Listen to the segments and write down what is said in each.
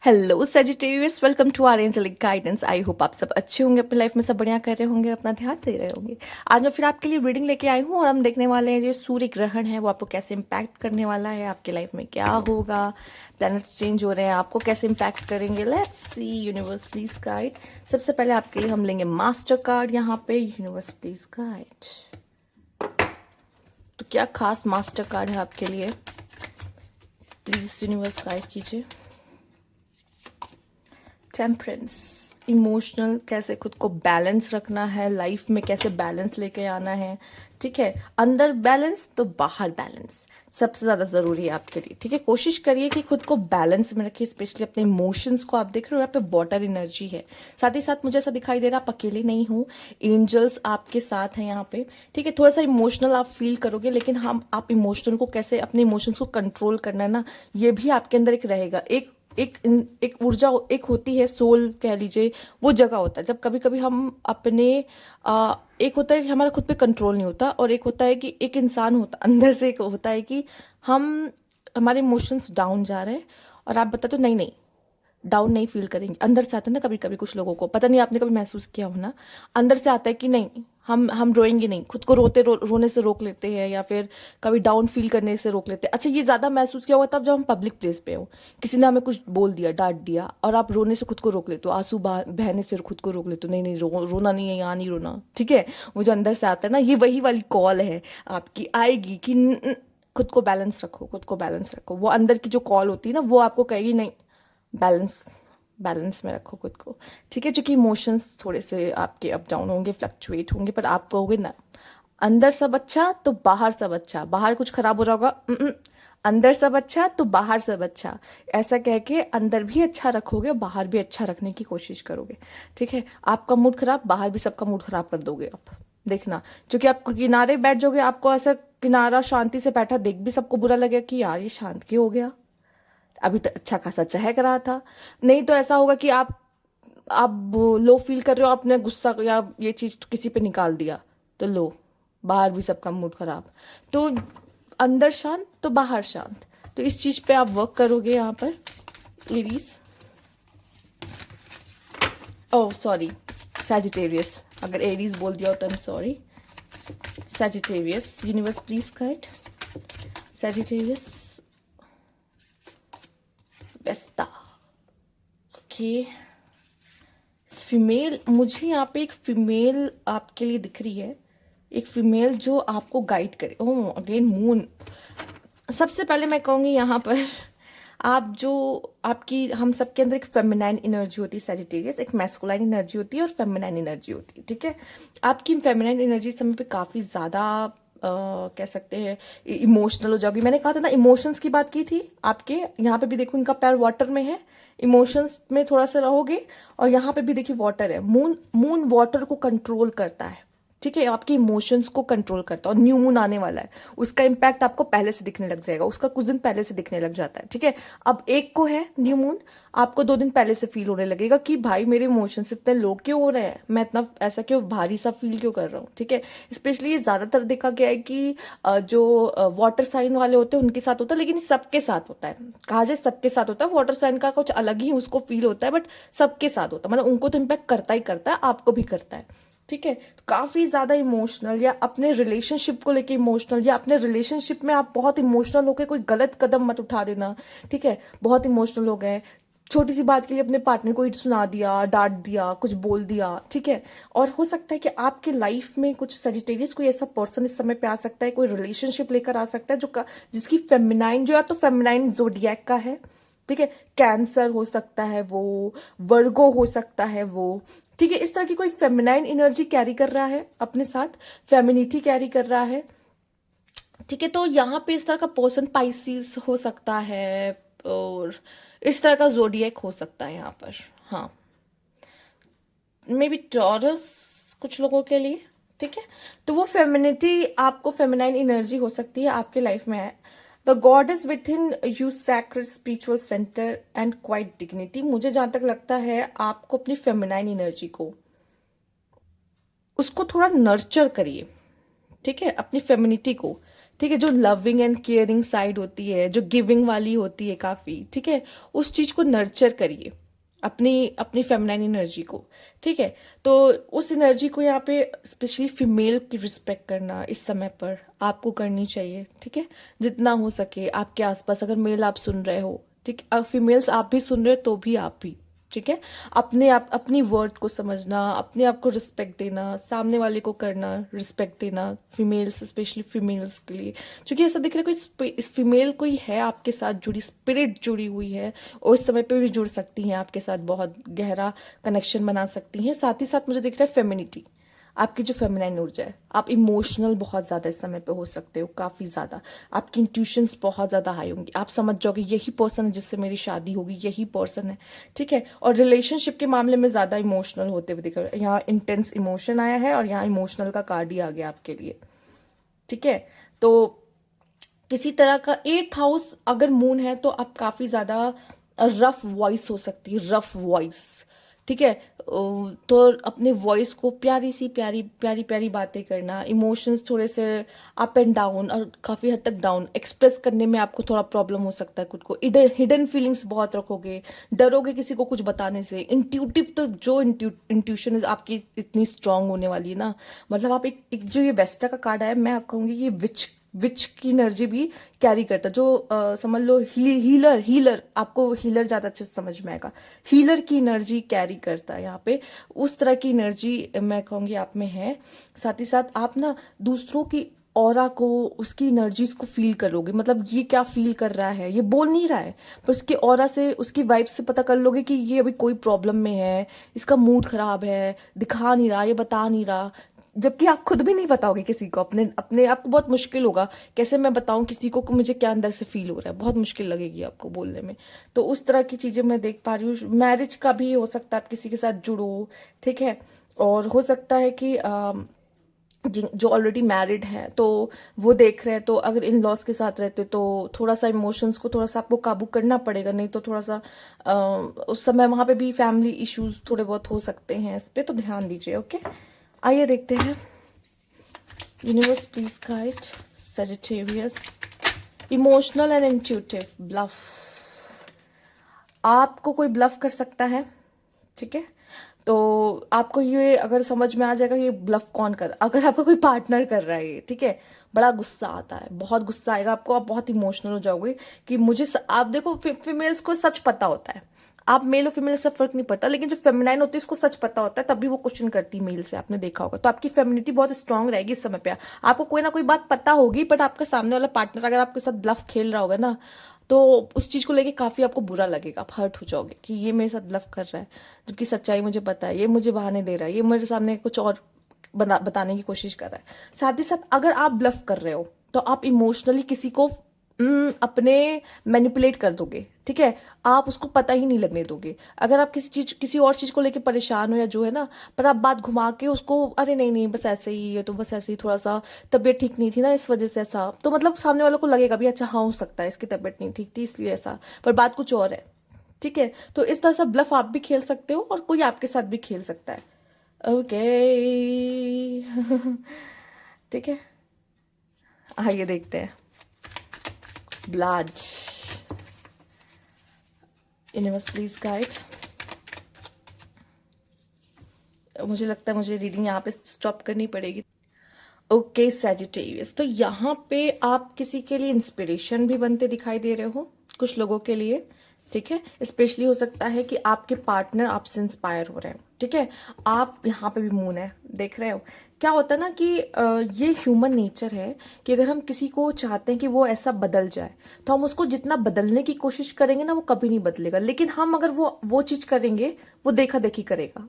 Hello Sagittarius, welcome to our angelic guidance. I hope आप सब अच्छे होंगे, अपनी लाइफ में सब बढ़िया कर रहे होंगे, अपना ध्यान दे रहे होंगे। आज मैं फिर आपके लिए रीडिंग लेके आई हूँ और हम देखने वाले हैं जो सूर्य ग्रहण है वो आपको कैसे इम्पैक्ट करने वाला है, आपके लाइफ में क्या होगा, प्लैनेट्स चेंज हो रहे हैं, आपको कैसे इम्पैक्ट करेंगे। Let's see universe please guide. सबसे पहले आपके लिए हम लेंगे मास्टर कार्ड यहाँ पे। यूनिवर्स प्लीज गाइड, तो क्या खास मास्टर कार्ड है आपके लिए, प्लीज यूनिवर्स गाइड कीजिए। टेम्परेंस, इमोशनल, कैसे खुद को बैलेंस रखना है, लाइफ में कैसे बैलेंस लेके आना है। ठीक है, अंदर बैलेंस तो बाहर बैलेंस सबसे ज़्यादा ज़रूरी है आपके लिए। ठीक है, कोशिश करिए कि खुद को बैलेंस में रखिए, स्पेशली अपने इमोशंस को। आप देख रहे हो यहाँ पे वाटर एनर्जी है, साथ ही साथ मुझे ऐसा दिखाई दे रहा है आप अकेले नहीं हो, एंजल्स आपके साथ हैं यहाँ पे। ठीक है, थोड़ा सा इमोशनल आप फील करोगे, लेकिन हम आप इमोशनल को कैसे, अपने इमोशंस को कंट्रोल करना है ना, ये भी आपके अंदर एक रहेगा। एक ऊर्जा एक होती है, सोल कह लीजिए, वो जगह होता है जब कभी कभी हम अपने एक होता है कि हमारा खुद पे कंट्रोल नहीं होता, और एक होता है कि एक इंसान होता अंदर से, एक होता है कि हम हमारे इमोशंस डाउन जा रहे हैं और आप बताते हो नहीं नहीं, डाउन नहीं फील करेंगे। अंदर से आता है ना, कभी कभी कुछ लोगों को, पता नहीं आपने कभी महसूस किया हो ना, अंदर से आता है कि नहीं, हम रोएंगे नहीं, खुद को रोने से रोक लेते हैं, या फिर कभी डाउन फील करने से रोक लेते हैं। अच्छा, ये ज़्यादा महसूस किया होगा तब जब हम पब्लिक प्लेस पे हो, किसी ने हमें कुछ बोल दिया, डांट दिया, और आप रोने से खुद को रोक लेते हो, आंसू बहने से खुद को रोक लेते हो, नहीं नहीं रोना नहीं है, यहाँ नहीं रोना। ठीक है, वो जो अंदर से आता है ना, ये वही वाली कॉल है आपकी, आएगी कि खुद को बैलेंस रखो, खुद को बैलेंस रखो। वो अंदर की जो कॉल होती है ना, वो आपको कहेगी नहीं, बैलेंस बैलेंस में रखो खुद को। ठीक है, क्योंकि इमोशंस थोड़े से आपके अप डाउन होंगे, फ्लक्चुएट होंगे, पर आप कहोगे ना अंदर सब अच्छा तो बाहर सब अच्छा, बाहर कुछ खराब हो रहा होगा, अंदर सब अच्छा तो बाहर सब अच्छा, ऐसा कह के अंदर भी अच्छा रखोगे, बाहर भी अच्छा रखने की कोशिश करोगे। ठीक है, आपका मूड खराब, बाहर भी सबका मूड खराब कर दोगे आप, देखना। क्योंकि आप किनारे बैठ जाओगे, आपको ऐसा किनारा शांति से बैठा देख भी सबको बुरा लगेगा कि यार ये शांत क्यों हो गया, अभी तो अच्छा खासा चहक रहा था। नहीं तो ऐसा होगा कि आप लो फील कर रहे हो, आपने गुस्सा या ये चीज किसी पे निकाल दिया, तो लो, बाहर भी सबका मूड खराब। तो अंदर शांत तो बाहर शांत, तो इस चीज पे आप वर्क करोगे यहाँ पर एरीज। ओह सॉरी, सैजिटेरियस, अगर एरीज बोल दिया हो तो I am sorry. Sagittarius, universe please guide. Sagittarius, बेस्टा, ओके। फीमेल, मुझे यहाँ पे एक फीमेल आपके लिए दिख रही है, एक फीमेल जो आपको गाइड करे। ओह अगेन मून। सबसे पहले मैं कहूँगी यहाँ पर आप जो, आपकी, हम सबके अंदर एक फेमिनाइन एनर्जी होती है सैजिटेरियस, एक मैस्कुलाइन एनर्जी होती है और फेमिनाइन एनर्जी होती है। ठीक है, आपकी फेमिनाइन एनर्जी समय पे काफ़ी ज़्यादा कह सकते हैं इमोशनल हो जाओगी। मैंने कहा था ना, इमोशंस की बात की थी, आपके यहाँ पे भी देखो इनका पैर वाटर में है, इमोशंस में थोड़ा सा रहोगे, और यहाँ पे भी देखिए वाटर है, मून, मून वाटर को कंट्रोल करता है। ठीक है, आपके इमोशंस को कंट्रोल करता है, और न्यू मून आने वाला है, उसका इम्पैक्ट आपको पहले से दिखने लग जाएगा, उसका कुछ दिन पहले से दिखने लग जाता है। ठीक है, अब एक को है न्यू मून, आपको 2 दिन पहले से फील होने लगेगा कि भाई मेरे इमोशंस इतने लो क्यों हो रहे हैं, मैं इतना ऐसा क्यों भारी सा फील क्यों कर रहा हूँ। ठीक है, स्पेशली ये ज्यादातर देखा गया है कि जो वाटर साइन वाले होते हैं उनके साथ होता है, लेकिन ये सबके साथ होता है, कहा जाए सबके साथ होता है। वाटर साइन का कुछ अलग ही उसको फील होता है, बट सबके साथ होता है, मतलब उनको तो इम्पैक्ट करता ही करता है, आपको भी करता है। ठीक है, तो काफी ज्यादा इमोशनल, या अपने रिलेशनशिप को लेके इमोशनल, या अपने रिलेशनशिप में आप बहुत इमोशनल होकर कोई गलत कदम मत उठा देना। ठीक है, बहुत इमोशनल हो गए, छोटी सी बात के लिए अपने पार्टनर को ही सुना दिया, डांट दिया, कुछ बोल दिया। ठीक है, और हो सकता है कि आपके लाइफ में कुछ सजिटेरियस कोई ऐसा पर्सन इस समय पे आ सकता है, कोई रिलेशनशिप लेकर आ सकता है जिसकी फेमिनाइन, जो या तो फेमिनाइन जोडियक का है, ठीक है, कैंसर हो सकता है वो, वर्गो हो सकता है वो। ठीक है, इस तरह की कोई फेमिनाइन एनर्जी कैरी कर रहा है अपने साथ, फेमिनिटी कैरी कर रहा है। ठीक है, तो यहाँ पे इस तरह का पर्सन पाइसिस हो सकता है, और इस तरह का जोडियक हो सकता है यहाँ पर। हाँ, मे बी टॉरस कुछ लोगों के लिए। ठीक है, तो वो फेमिनिटी, आपको फेमिनाइन एनर्जी हो सकती है आपके लाइफ में है। The God is with in you, sacred spiritual centre and quite dignity. मुझे जहां तक लगता है आपको अपनी फेमिनाइन एनर्जी को, उसको थोड़ा नर्चर करिए। ठीक है, अपनी फेमिनिटी को, ठीक है, जो लविंग एंड केयरिंग साइड होती है, जो गिविंग वाली होती है काफ़ी, ठीक है, उस चीज़ को नर्चर करिए, अपनी अपनी फेमिनाइन एनर्जी को। ठीक है, तो उस एनर्जी को यहाँ पे स्पेशली फीमेल की रिस्पेक्ट करना इस समय पर आपको करनी चाहिए। ठीक है, जितना हो सके आपके आसपास अगर मेल आप सुन रहे हो, ठीक, फीमेल्स आप भी सुन रहे हो तो भी आप भी, ठीक है, अपने आप अपनी वर्थ को समझना, अपने आप को रिस्पेक्ट देना, सामने वाले को करना, रिस्पेक्ट देना, फीमेल्स स्पेशली फीमेल्स के लिए। क्योंकि ऐसा दिख रहा है कोई इस फीमेल कोई है आपके साथ जुड़ी, स्पिरिट जुड़ी हुई है और इस समय पे भी जुड़ सकती हैं आपके साथ, बहुत गहरा कनेक्शन बना सकती हैं। साथ ही साथ मुझे दिख रहा है फेमिनिटी, आपकी जो फेमिनाइन ऊर्जा है, आप इमोशनल बहुत ज़्यादा इस समय पे हो सकते हो, काफ़ी ज़्यादा आपकी इंट्यूशंस बहुत ज़्यादा हाई होंगी, आप समझ जाओगे यही पर्सन है जिससे मेरी शादी होगी, यही पर्सन है। ठीक है, और रिलेशनशिप के मामले में ज़्यादा इमोशनल होते हुए दिख रहा है, यहाँ इंटेंस इमोशन आया है और यहाँ इमोशनल का कार्ड ही आ गया आपके लिए। ठीक है, तो किसी तरह का 8th हाउस अगर मून है तो आप काफ़ी ज़्यादा रफ वॉइस हो सकती है, रफ वॉइस। ठीक है, तो अपने वॉइस को प्यारी सी प्यारी प्यारी प्यारी बातें करना, इमोशंस थोड़े से अप एंड डाउन और काफ़ी हद तक डाउन एक्सप्रेस करने में आपको थोड़ा प्रॉब्लम हो सकता है, खुद को हिडन फीलिंग्स बहुत रखोगे, डरोगे किसी को कुछ बताने से। इंट्यूटिव तो जो इंट्यूशन आपकी इतनी स्ट्रांग होने वाली है ना, मतलब आप एक जो ये वेस्टा का कार्ड है, मैं कहूँगी ये विच की एनर्जी भी कैरी करता है, जो समझ लो हीलर आपको हीलर ज़्यादा अच्छे से समझ में आएगा, हीलर की एनर्जी कैरी करता है यहाँ पे, उस तरह की एनर्जी मैं कहूँगी आप में है। साथ ही साथ आप ना दूसरों की ऑरा को, उसकी एनर्जीज को फील करोगे, मतलब ये क्या फील कर रहा है, ये बोल नहीं रहा है पर उसके ऑरा से, उसकी वाइब से पता कर लोगे कि ये अभी कोई प्रॉब्लम में है, इसका मूड खराब है, दिखा नहीं रहा, ये बता नहीं रहा, जबकि आप खुद भी नहीं बताओगे किसी को, अपने अपने आप को बहुत मुश्किल होगा, कैसे मैं बताऊं किसी को कि मुझे क्या अंदर से फील हो रहा है, बहुत मुश्किल लगेगी आपको बोलने में। तो उस तरह की चीज़ें मैं देख पा रही हूँ। मैरिज का भी हो सकता है, आप किसी के साथ जुड़ो, ठीक है, और हो सकता है कि जो ऑलरेडी मैरिड हैं तो वो देख रहे हैं, तो अगर इन लॉज के साथ रहते तो थोड़ा सा इमोशंस को थोड़ा सा आपको काबू करना पड़ेगा, नहीं तो थोड़ा सा उस समय वहाँ पे भी फैमिली इश्यूज थोड़े बहुत हो सकते हैं, इस पे तो ध्यान दीजिए। ओके, आइए देखते हैं universe please guide Sagittarius emotional and intuitive bluff. आपको कोई ब्लफ कर सकता है, ठीक है, तो आपको ये अगर समझ में आ जाएगा ये ब्लफ कौन कर, अगर आपका कोई पार्टनर कर रहा है ये, ठीक है, बड़ा गुस्सा आता है, बहुत गुस्सा आएगा आपको, आप बहुत इमोशनल हो जाओगे कि आप देखो फीमेल्स को सच पता होता है, आप मेल और फीमेल से फर्क नहीं पड़ता, लेकिन जो फेमिनाइन होती है उसको सच पता होता है, तभी वो क्वेश्चन करती है मेल से, आपने देखा होगा। तो आपकी फेमिनिटी बहुत स्ट्रांग रहेगी इस समय पे, आपको कोई ना कोई बात पता होगी, बट आपका सामने वाला पार्टनर अगर आपके साथ ब्लफ खेल रहा होगा ना, तो उस चीज़ को लेके काफ़ी आपको बुरा लगेगा, आप हर्ट हो जाओगे कि ये मेरे साथ ब्लफ कर रहा है, जबकि सच्चाई मुझे पता है, ये मुझे बहाने दे रहा है, ये मेरे सामने कुछ और बताने की कोशिश कर रहा है। साथ ही साथ अगर आप ब्लफ कर रहे हो तो आप इमोशनली किसी को अपने मैनिपुलेट कर दोगे, ठीक है, आप उसको पता ही नहीं लगने दोगे। अगर आप किसी और चीज़ को लेके परेशान हो या जो है ना, पर आप बात घुमा के उसको, अरे नहीं नहीं बस ऐसे ही है, तो बस ऐसे ही थोड़ा सा तबीयत ठीक नहीं थी ना इस वजह से ऐसा, तो मतलब सामने वालों को लगेगा भी अच्छा हाँ हो सकता है इसकी तबीयत नहीं ठीक थी इसलिए ऐसा, पर बात कुछ और है। ठीक है, तो इस तरह से ब्लफ आप भी खेल सकते हो और कोई आपके साथ भी खेल सकता है। ओके ठीक है, आइए देखते हैं ब्लड यूनिवर्स प्लीज गाइड। मुझे लगता है मुझे रीडिंग यहाँ पे स्टॉप करनी पड़ेगी। ओके सैजिटेरियस, तो यहाँ पे आप किसी के लिए इंस्पिरेशन भी बनते दिखाई दे रहे हो कुछ लोगों के लिए, ठीक है, स्पेशली हो सकता है कि आपके पार्टनर आपसे इंस्पायर हो रहे हैं। ठीक है, आप यहाँ पे भी मून है देख रहे हो, क्या होता है ना कि ये ह्यूमन नेचर है कि अगर हम किसी को चाहते हैं कि वो ऐसा बदल जाए, तो हम उसको जितना बदलने की कोशिश करेंगे ना वो कभी नहीं बदलेगा, लेकिन हम अगर वो चीज़ करेंगे वो देखा देखी करेगा।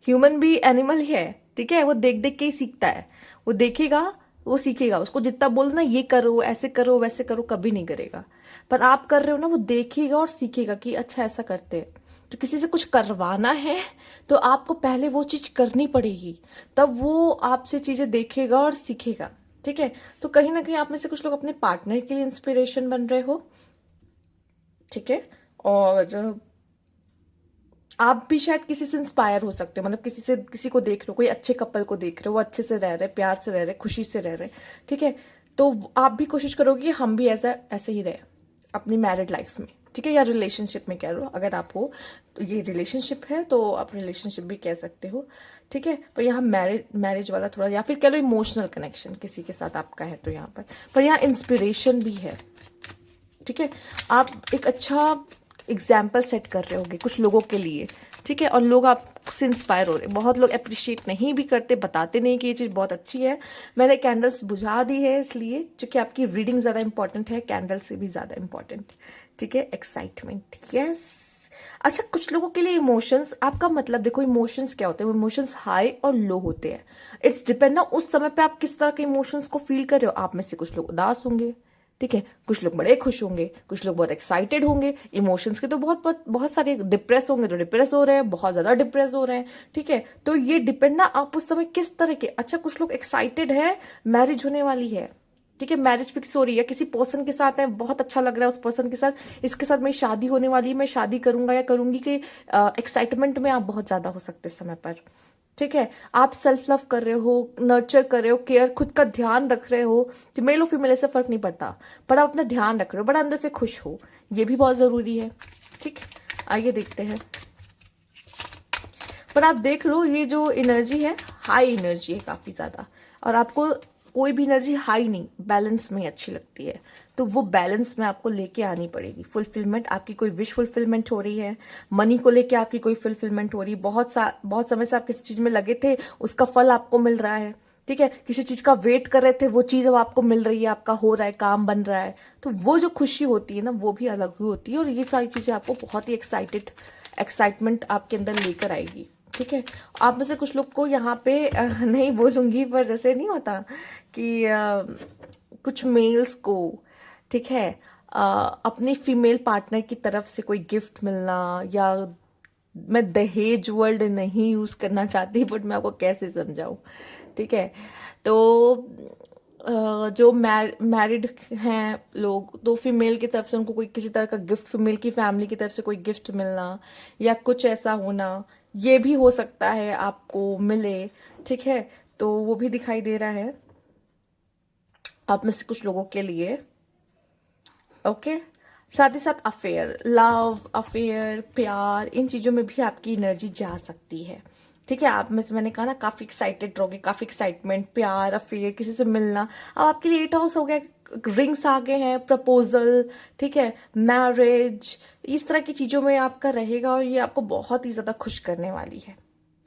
ह्यूमन भी एनिमल ही है, ठीक है, वो देख देख के ही सीखता है, वो देखेगा वो सीखेगा, उसको जितना बोलो ना ये करो ऐसे करो वैसे करो कभी नहीं करेगा, पर आप कर रहे हो ना वो देखेगा और सीखेगा कि अच्छा ऐसा करते हैं। तो किसी से कुछ करवाना है तो आपको पहले वो चीज करनी पड़ेगी, तब वो आपसे चीजें देखेगा और सीखेगा। ठीक है, तो कहीं ना कहीं आप में से कुछ लोग अपने पार्टनर के लिए इंस्पिरेशन बन रहे हो, ठीक है, और आप भी शायद किसी से इंस्पायर हो सकते हो, मतलब किसी को देख रहे हो, कोई अच्छे कपल को देख रहे हो, वो अच्छे से रह रहे, प्यार से रह रहे, खुशी से रह रहे, ठीक है, तो आप भी कोशिश करोगे कि हम भी ऐसे ही रहे अपनी मैरिड लाइफ में, ठीक है, या रिलेशनशिप में कह लो, अगर आप हो तो ये रिलेशनशिप है तो आप रिलेशनशिप भी कह सकते हो, ठीक है। पर यहाँ मैरिज वाला थोड़ा, या फिर कह लो इमोशनल कनेक्शन किसी के साथ आपका है तो यहाँ पर यहाँ इंस्पिरेशन भी है, ठीक है। आप एक अच्छा एग्जाम्पल सेट कर रहे होगे कुछ लोगों के लिए, ठीक है, और लोग आपसे इंस्पायर हो रहे हैं। बहुत लोग अप्रिशिएट नहीं भी करते, बताते नहीं कि ये चीज़ बहुत अच्छी है। मैंने कैंडल्स बुझा दी है इसलिए, क्योंकि आपकी रीडिंग ज़्यादा इंपॉर्टेंट है कैंडल से भी ज़्यादा इंपॉर्टेंट, ठीक है। Excitement, yes. अच्छा, कुछ लोगों के लिए इमोशंस, आपका मतलब देखो इमोशंस क्या होते हैं, इमोशंस हाई और लो होते हैं। इट्स डिपेंड ना उस समय पे आप किस तरह के इमोशंस को फील कर रहे हो। आप में से कुछ लोग उदास होंगे, ठीक है, कुछ लोग बड़े खुश होंगे, कुछ लोग बहुत एक्साइटेड होंगे। इमोशंस के तो बहुत सारे, डिप्रेस होंगे तो डिप्रेस हो रहे हैं, बहुत ज़्यादा डिप्रेस हो रहे हैं, ठीक है। तो ये डिपेंड ना आप उस समय किस तरह के। अच्छा, कुछ लोग एक्साइटेड है, मैरिज होने वाली है, ठीक है, मैरिज फिक्स हो रही है, किसी पर्सन के साथ है, बहुत अच्छा लग रहा है उस पर्सन के साथ, इसके साथ मेरी शादी होने वाली है, मैं शादी करूंगा या करूंगी, कि एक्साइटमेंट में आप बहुत ज़्यादा हो सकते हो इस समय पर, ठीक है। आप सेल्फ लव कर रहे हो, नर्चर कर रहे हो, केयर, खुद का ध्यान रख रहे हो, तो मेल हो फीमेल ऐसे फर्क नहीं पड़ता, पर आप अपना ध्यान रख रहे हो, बड़ा अंदर से खुश हो, ये भी बहुत जरूरी है, ठीक। आइए देखते हैं। पर आप देख लो ये जो एनर्जी है, हाई एनर्जी है काफी ज्यादा, और आपको कोई भी एनर्जी हाई नहीं, बैलेंस में अच्छी लगती है, तो वो बैलेंस में आपको लेके आनी पड़ेगी। फुलफिलमेंट, आपकी कोई विश फुलफिलमेंट हो रही है, मनी को लेके आपकी कोई फुलफिलमेंट हो रही है, बहुत समय से आप किसी चीज में लगे थे, उसका फल आपको मिल रहा है, ठीक है। किसी चीज का वेट कर रहे थे, वो चीज अब आपको मिल रही है, आपका हो रहा है, काम बन रहा है, तो वो जो खुशी होती है ना, वो भी अलग ही होती है। और ये सारी चीजें आपको बहुत ही एक्साइटमेंट आपके अंदर लेकर आएगी, ठीक है। आप में से कुछ लोग को यहाँ पे नहीं बोलूंगी, पर जैसे नहीं होता कि कुछ मेल्स को, ठीक है, अपनी फीमेल पार्टनर की तरफ से कोई गिफ्ट मिलना, या मैं दहेज वर्ड नहीं यूज करना चाहती, बट मैं आपको कैसे समझाऊं, ठीक है। तो जो मैरिड हैं लोग, तो फीमेल की तरफ से उनको कोई किसी तरह का गिफ्ट, फीमेल की फैमिली की तरफ से कोई गिफ्ट मिलना या कुछ ऐसा होना, ये भी हो सकता है आपको मिले, ठीक है। तो वो भी दिखाई दे रहा है आप में से कुछ लोगों के लिए, ओके। साथ ही साथ अफेयर, लव अफेयर, प्यार, इन चीजों में भी आपकी एनर्जी जा सकती है, ठीक है। आप में से मैंने कहा ना काफी एक्साइटेड रहोगे, काफी एक्साइटमेंट, प्यार, अफेयर, किसी से मिलना। अब आपके लिए 8 हाउस हो गया, रिंग्स आ गए हैं, प्रपोजल, ठीक है, मैरिज, इस तरह की चीजों में आपका रहेगा, और ये आपको बहुत ही ज्यादा खुश करने वाली है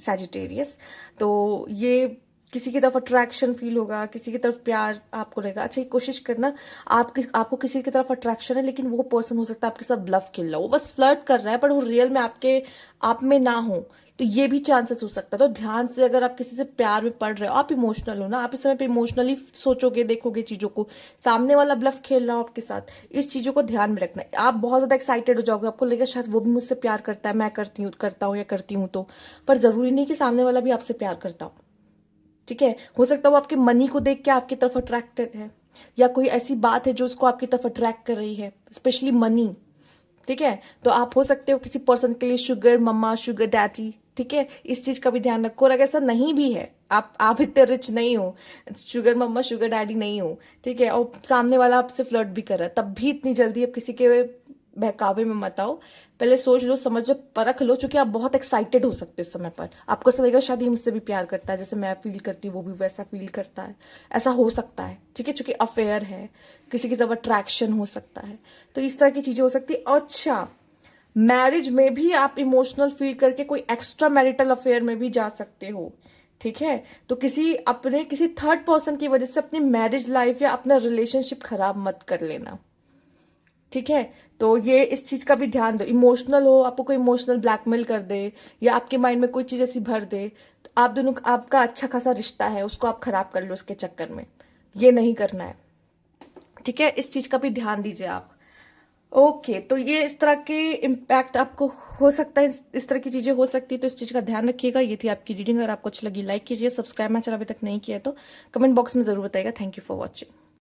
सैजिटेरियस। तो ये किसी की तरफ अट्रैक्शन फील होगा, किसी की तरफ प्यार आपको रहेगा। अच्छा, ये कोशिश करना, आपको किसी की तरफ अट्रैक्शन है, लेकिन वो पर्सन हो सकता है आपके साथ ब्लफ खेल रहा हो, वो बस फ्लर्ट कर रहा है, पर वो रियल में आप में ना हो, तो ये भी चांसेस हो सकता है। तो ध्यान से, अगर आप किसी से प्यार में पड़ रहे हो, आप इमोशनल हो ना, आप इस समय पे इमोशनली सोचोगे, देखोगे चीजों को, सामने वाला ब्लफ खेल रहा हो आपके साथ, इस चीजों को ध्यान में रखना। आप बहुत ज्यादा एक्साइटेड हो जाओगे, आपको लगेगा शायद वो भी मुझसे प्यार करता है, मैं करता हूँ या करती हूँ, तो पर जरूरी नहीं कि सामने वाला भी आपसे प्यार करता हो, ठीक है। हो सकता है वो आपके मनी को देख के आपकी तरफ अट्रैक्टेड है, या कोई ऐसी बात है जो उसको आपकी तरफ अट्रैक्ट कर रही है, स्पेशली मनी, ठीक है। तो आप हो सकते हो किसी पर्सन के लिए शुगर मम्मा, शुगर डैडी, ठीक है, इस चीज का भी ध्यान रखो। और अगर ऐसा नहीं भी है, आप इतने रिच नहीं हो, शुगर मम्मा शुगर डैडी नहीं हो, ठीक है, और सामने वाला आपसे फ्लर्ट भी कर रहा है, तब भी इतनी जल्दी आप किसी के बहकावे में मत आओ। पहले सोच लो, समझ लो, परख लो, क्योंकि आप बहुत एक्साइटेड हो सकते हो इस समय पर। आपको ऐसा लगेगा शायद ये मुझसे भी प्यार करता है, जैसे मैं फील करती हूँ वो भी वैसा फील करता है, ऐसा हो सकता है, ठीक है, क्योंकि अफेयर है, किसी की तरफ अट्रैक्शन हो सकता है, तो इस तरह की चीजें हो सकती है। अच्छा, मैरिज में भी आप इमोशनल फील करके कोई एक्स्ट्रा मैरिटल अफेयर में भी जा सकते हो, ठीक है। तो किसी थर्ड पर्सन की वजह से अपनी मैरिज लाइफ या अपना रिलेशनशिप खराब मत कर लेना, ठीक है। तो ये इस चीज का भी ध्यान दो। इमोशनल हो, आपको कोई इमोशनल ब्लैकमेल कर दे, या आपके माइंड में कोई चीज ऐसी भर दे, तो आप दोनों, आपका अच्छा खासा रिश्ता है, उसको आप खराब कर लो उसके चक्कर में, ये नहीं करना है, ठीक है। इस चीज का भी ध्यान दीजिए आप, ओके। तो ये इस तरह के इम्पैक्ट आपको हो सकता है, इस तरह की चीजें हो सकती है, तो इस चीज का ध्यान रखिएगा। ये थी आपकी रीडिंग, अगर आपको अच्छी लगी लाइक कीजिए, सब्सक्राइब मेरा चैनल अभी तक नहीं किया है तो कमेंट बॉक्स में जरूर बताइएगा। Thank you for watching.